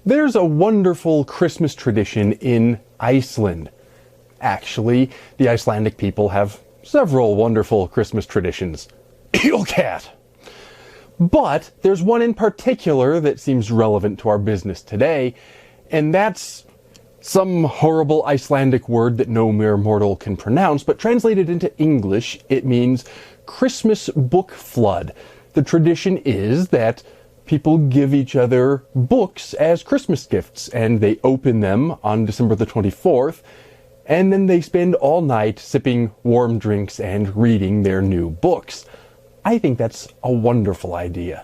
There's a wonderful Christmas tradition in Iceland. Actually, the Icelandic people have several wonderful Christmas traditions. Eel cat! But there's one in particular that seems relevant to our business today, and that's some horrible Icelandic word that no mere mortal can pronounce, but translated into English, it means Christmas book flood. The tradition is that people give each other books as Christmas gifts, and they open them on December the 24th, and then they spend all night sipping warm drinks and reading their new books. I think that's a wonderful idea.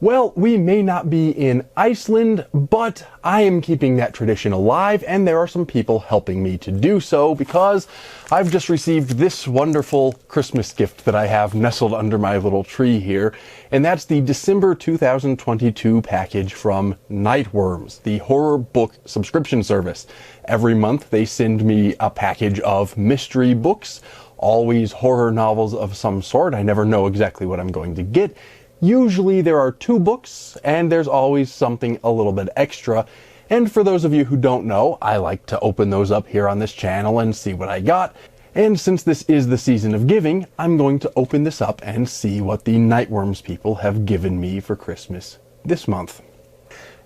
Well, we may not be in Iceland, but I am keeping that tradition alive, and there are some people helping me to do so because I've just received this wonderful Christmas gift that I have nestled under my little tree here, and that's the December 2022 package from Nightworms, the horror book subscription service. Every month they send me a package of mystery books, always horror novels of some sort. I never know exactly what I'm going to get. Usually there are 2 books, and there's always something a little bit extra. And for those of you who don't know, I like to open those up here on this channel and see what I got. And since this is the season of giving, I'm going to open this up and see what the Nightworms people have given me for Christmas this month.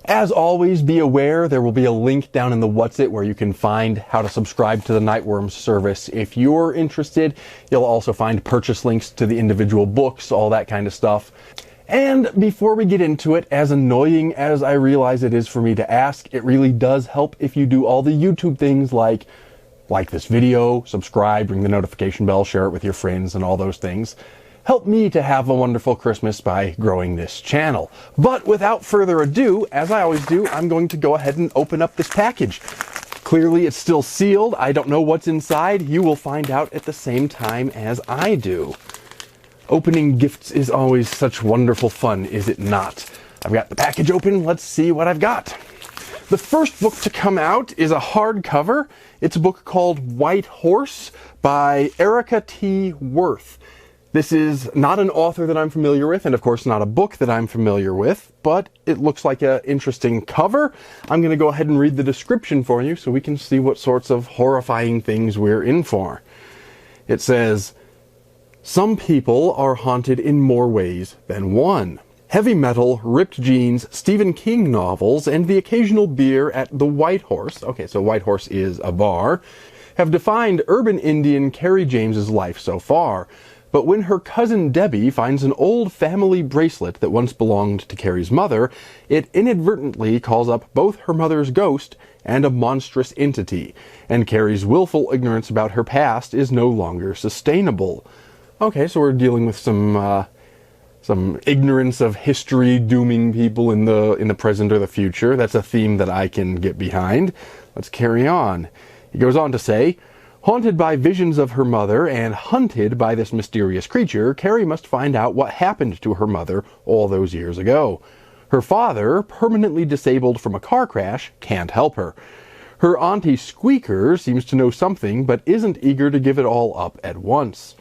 As always, be aware there will be a link down in the What's It where you can find how to subscribe to the Nightworms service if you're interested. You'll also find purchase links to the individual books, all that kind of stuff. And before we get into it, as annoying as I realize it is for me to ask, it really does help if you do all the YouTube things like this video, subscribe, ring the notification bell, share it with your friends, and all those things. Help me to have a wonderful Christmas by growing this channel. But without further ado, as I always do, I'm going to go ahead and open up this package. Clearly it's still sealed. I don't know what's inside. You will find out at the same time as I do. Opening gifts is always such wonderful fun, is it not? I've got the package open. Let's see what I've got. The first book to come out is a hardcover. It's a book called White Horse by Erica T. Worth. This is not an author that I'm familiar with, and of course not a book that I'm familiar with, but it looks like an interesting cover. I'm going to go ahead and read the description for you so we can see what sorts of horrifying things we're in for. It says, "Some people are haunted in more ways than one. Heavy metal, ripped jeans, Stephen King novels, and the occasional beer at the White Horse," okay, so White Horse is a bar, "have defined urban Indian Carrie James's life so far. But when her cousin Debbie finds an old family bracelet that once belonged to Carrie's mother, it inadvertently calls up both her mother's ghost and a monstrous entity, and Carrie's willful ignorance about her past is no longer sustainable." Okay, so we're dealing with some ignorance of history dooming people in the present or the future. That's a theme that I can get behind. Let's carry on. He goes on to say, "Haunted by visions of her mother and hunted by this mysterious creature, Carrie must find out what happened to her mother all those years ago. Her father, permanently disabled from a car crash, can't help her. Her auntie Squeaker seems to know something, but isn't eager to give it all up at once.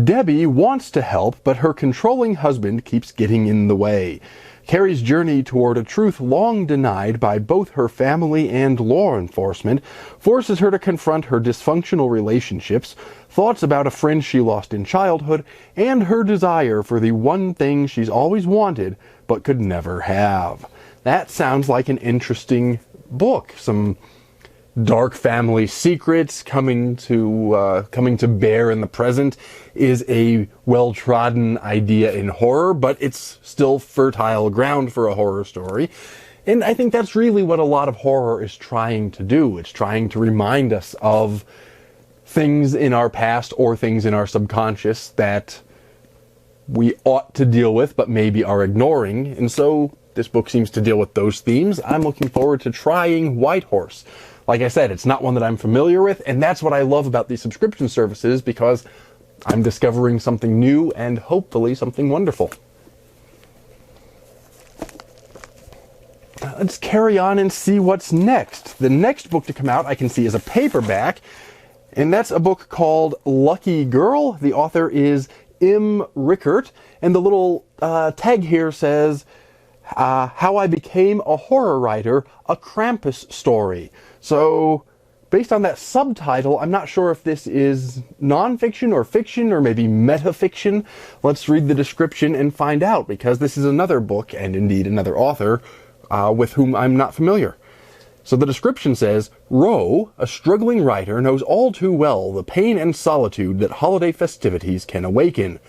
Debbie wants to help, but her controlling husband keeps getting in the way. Carrie's journey toward a truth long denied by both her family and law enforcement forces her to confront her dysfunctional relationships, thoughts about a friend she lost in childhood, and her desire for the one thing she's always wanted but could never have." That sounds like an interesting book. Some dark family secrets coming to bear in the present is a well-trodden idea in horror, but it's still fertile ground for a horror story. And I think that's really what a lot of horror is trying to do. It's trying to remind us of things in our past or things in our subconscious that we ought to deal with but maybe are ignoring. And so this book seems to deal with those themes. I'm looking forward to trying White Horse. Like I said, it's not one that I'm familiar with, and that's what I love about these subscription services, because I'm discovering something new and hopefully something wonderful. Let's carry on and see what's next. The next book to come out I can see is a paperback, And that's a book called Lucky Girl. The author is M. Rickert, and the little tag here says, How I Became a Horror Writer, a Krampus Story. So, based on that subtitle, I'm not sure if this is nonfiction or fiction or maybe metafiction. Let's read the description and find out, because this is another book, and indeed another author, with whom I'm not familiar. So the description says, Ro, a struggling writer, knows all too well the pain and solitude that holiday festivities can awaken.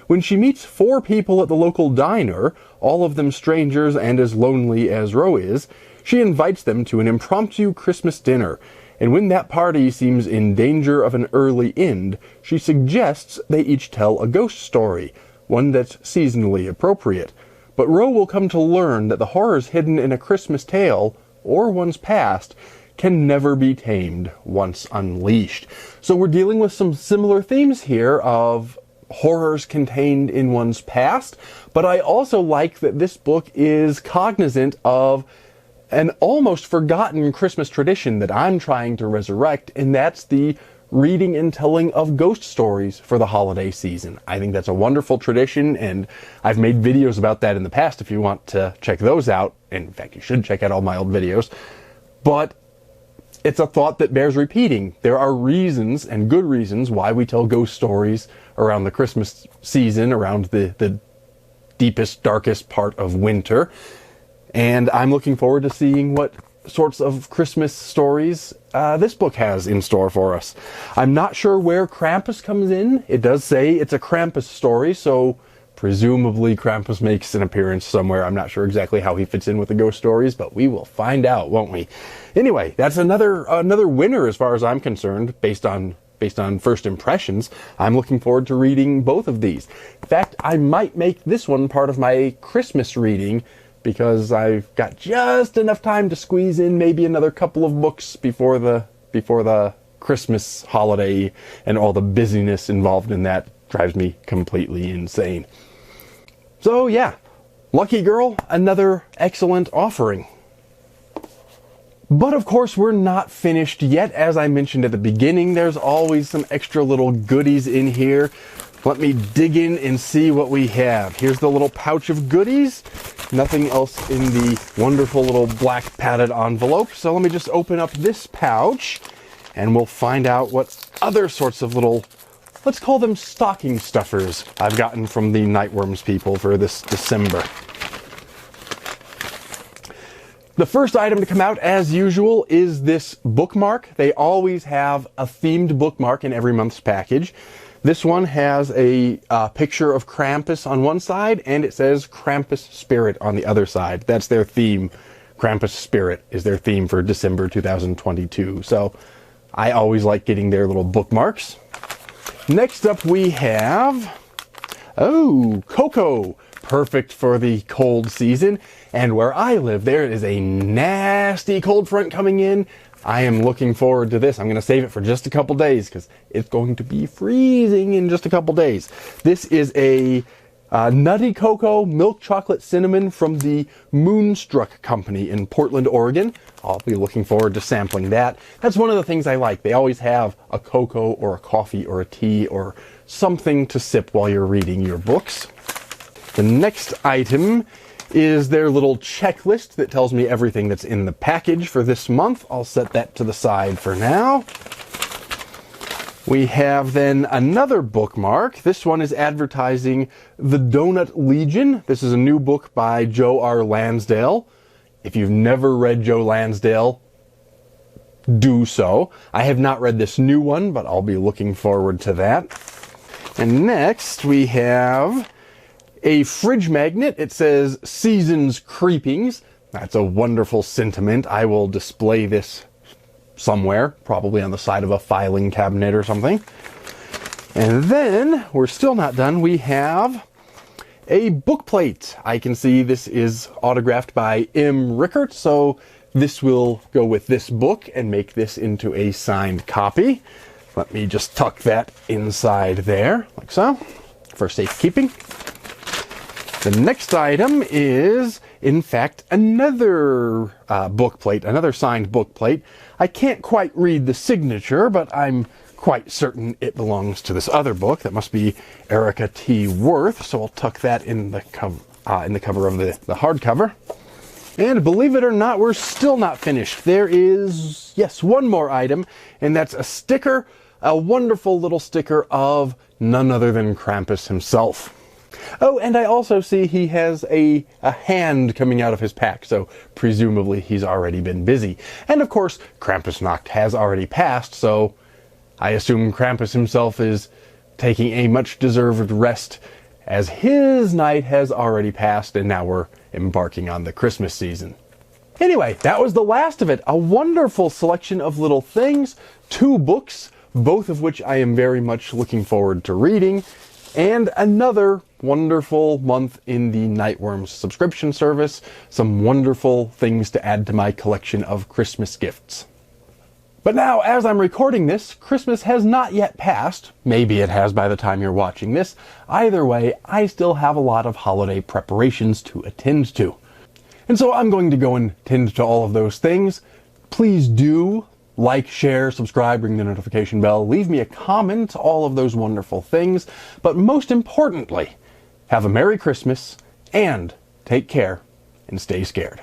When she meets 4 people at the local diner, all of them strangers and as lonely as Ro is, she invites them to an impromptu Christmas dinner, and when that party seems in danger of an early end, she suggests they each tell a ghost story, one that's seasonally appropriate. But Ro will come to learn that the horrors hidden in a Christmas tale, or one's past, can never be tamed once unleashed. So we're dealing with some similar themes here of horrors contained in one's past, but I also like that this book is cognizant of an almost forgotten Christmas tradition that I'm trying to resurrect, and that's the reading and telling of ghost stories for the holiday season. I think that's a wonderful tradition, and I've made videos about that in the past if you want to check those out. In fact, you should check out all my old videos. But it's a thought that bears repeating. There are reasons, and good reasons, why we tell ghost stories around the Christmas season, around the deepest, darkest part of winter. And I'm looking forward to seeing what sorts of Christmas stories this book has in store for us. I'm not sure where Krampus comes in. It does say it's a Krampus story, so presumably Krampus makes an appearance somewhere. I'm not sure exactly how he fits in with the ghost stories, but we will find out, won't we? Anyway, that's another winner as far as I'm concerned, based on first impressions. I'm looking forward to reading both of these. In fact, I might make this one part of my Christmas reading, because I've got just enough time to squeeze in maybe another couple of books before the Christmas holiday, and all the busyness involved in that drives me completely insane. So yeah, Lucky Girl, another excellent offering. But of course, we're not finished yet. As I mentioned at the beginning, there's always some extra little goodies in here. Let me dig in and see what we have. Here's the little pouch of goodies. Nothing else in the wonderful little black padded envelope. So let me just open up this pouch, and we'll find out what other sorts of little, let's call them stocking stuffers, I've gotten from the Nightworms people for this December. The first item to come out, as usual, is this bookmark. They always have a themed bookmark in every month's package. This one has a picture of Krampus on one side, and it says Krampus Spirit on the other side. That's their theme. Krampus Spirit is their theme for December 2022. So I always like getting their little bookmarks. Next up we have, cocoa. Perfect for the cold season. And where I live, there is a nasty cold front coming in. I am looking forward to this. I'm going to save it for just a couple days, because it's going to be freezing in just a couple days. This is a nutty cocoa milk chocolate cinnamon from the Moonstruck Company in Portland, Oregon. I'll be looking forward to sampling that. That's one of the things I like. They always have a cocoa or a coffee or a tea or something to sip while you're reading your books. The next item is their little checklist that tells me everything that's in the package for this month. I'll set that to the side for now. We have then another bookmark. This one is advertising The Donut Legion. This is a new book by Joe R. Lansdale. If you've never read Joe Lansdale, do so. I have not read this new one, but I'll be looking forward to that. And next we have a fridge magnet. It says Seasons Creepings. That's a wonderful sentiment. I will display this somewhere, probably on the side of a filing cabinet or something. And then, we're still not done, we have a book plate. I can see this is autographed by M. Rickert, so this will go with this book and make this into a signed copy. Let me just tuck that inside there, like so, for safekeeping. The next item is, in fact, another book plate, another signed book plate. I can't quite read the signature, but I'm quite certain it belongs to this other book. That must be Erica T. Worth, so I'll tuck that in the cover of the hardcover. And believe it or not, we're still not finished. There is, yes, one more item, and that's a sticker, a wonderful little sticker of none other than Krampus himself. Oh, and I also see he has a hand coming out of his pack, so presumably he's already been busy. And of course, Krampusnacht has already passed, so I assume Krampus himself is taking a much-deserved rest, as his night has already passed, and now we're embarking on the Christmas season. Anyway, that was the last of it. A wonderful selection of little things, 2 books, both of which I am very much looking forward to reading, and another wonderful month in the Nightworms subscription service. Some wonderful things to add to my collection of Christmas gifts. But now, as I'm recording this, Christmas has not yet passed. Maybe it has by the time you're watching this. Either way, I still have a lot of holiday preparations to attend to. And so I'm going to go and tend to all of those things. Please do like, share, subscribe, ring the notification bell, leave me a comment, all of those wonderful things. But most importantly, have a Merry Christmas, and take care, and stay scared.